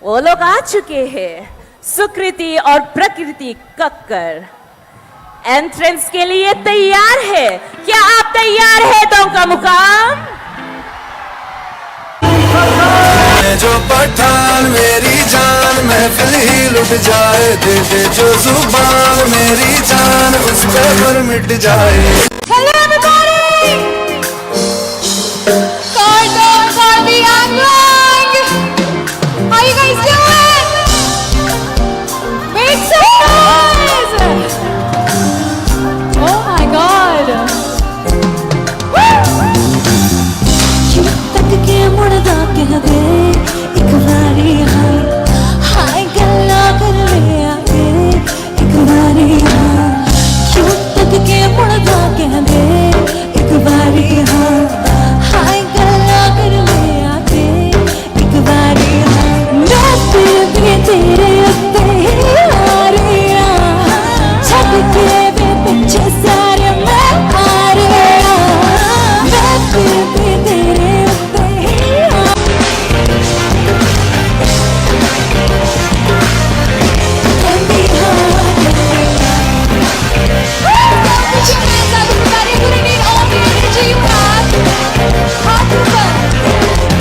वो लोग आ चुके हैं, सुकृति और प्रकृति कक्कर एंट्रेंस के लिए तैयार है। क्या आप तैयार है तो का मुकाम? जो पठान मेरी जान महफिल ही लुट जाए, दे दे जो जुबान मेरी जान उस पर मिट जाए। Hello everybody! Karbi, anglong! How you guys doing? Make some noise! Oh my God! क्यों तक के मुड़दा कह दे एक बारी हाय हाय गल्ला कर ले आके एक बारी हाय। क्यों तक के मुड़दा कह दे एक बारी हाय हाय गल्ला कर ले आके एक बारी हाय। मैं फिर भी तेरे उत्ते ही आ रही हूँ, छक के भी पीछे सारे मैं आ रही हूँ। मैं फिर भी तेरे उत्ते ही आ रही हूँ। Put your hands up everybody, you're gonna need all the energy you have. Hot super!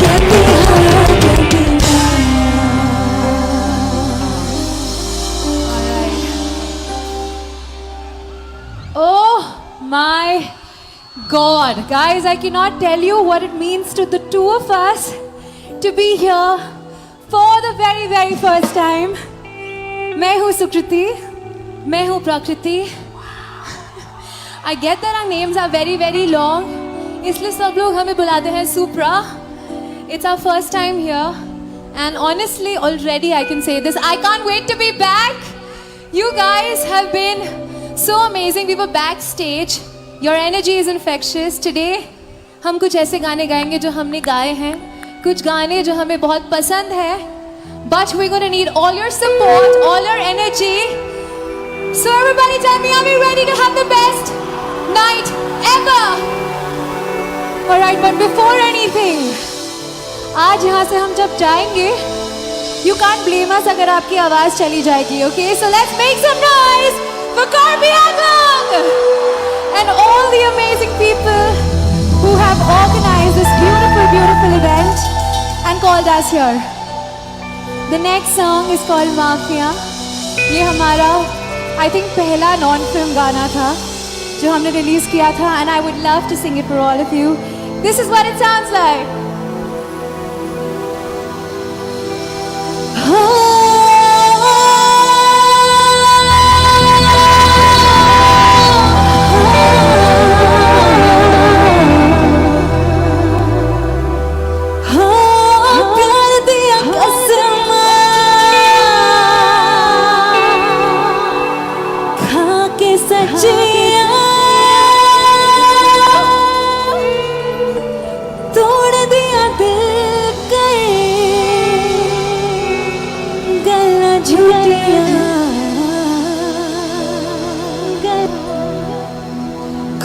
Get me high, get me Oh my God. Guys, I cannot tell you what it means to the two of us to be here for the very, very first time. मैं हूँ सुकृति, मैं हूँ प्रकृति. I get that our names are very, very long. इसलिए सब लोग हमें बुलाते हैं Supra. It's our first time here. And honestly, already I can say this. I can't wait to be back. You guys have been so amazing. We were backstage. Your energy is infectious. Today, हम कुछ ऐसे गाने गाएंगे जो हमने गाए हैं. कुछ गाने जो हमें बहुत पसंद है. But we're going to need all your support, all your energy. So everybody tell me, are we ready to have the best night ever? Alright, but before anything, आज यहाँ से हम जब जाएंगे, you can't blame us अगर आपकी आवाज़ चली जाएगी, okay? So let's make some noise for Karbi and all the amazing people who have organized this beautiful, beautiful event and called us here. The next song is called Mafia. ये हमारा I think पहला non-film गाना था जो हमने release किया था, and I would love to sing it for all of you. This is what it sounds like.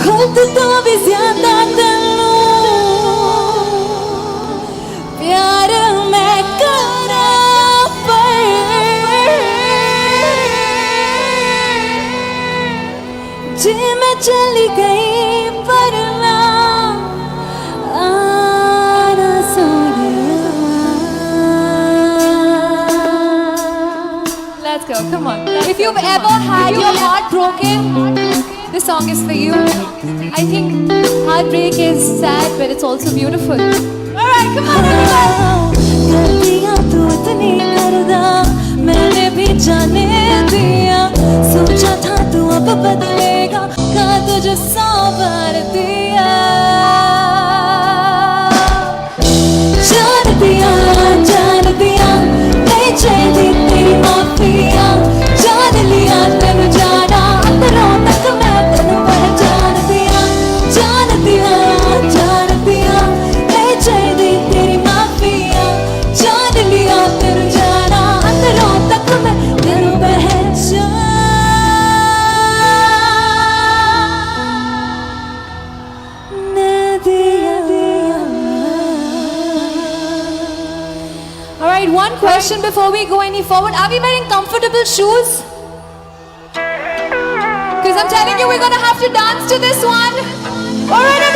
खुद तो भी ज्यादा तन्नू प्यार मैं करा पर जी मैं चली गई पर ना आना Sonia. Let's go, come on. If you've ever had your heart broken, this song is for you. I think heartbreak is sad, but it's also beautiful. Alright, come on everyone. गलतियाँ तू इतनी करदा मैंने भी जाने दिया. सोचा था तू अब बदलेगा, कहा तुझे 100 बार दिया. जान दिया नहीं चाहिए तेरी माफिया. जान लिया तेनु जाना अंदरों तक मैं तेनु पहचान दिया. जान दिया नहीं चाहिए तेरी mafia. All right, one question before we go any forward. Are we wearing comfortable shoes? Because I'm telling you, we're gonna have to dance to this one. All right,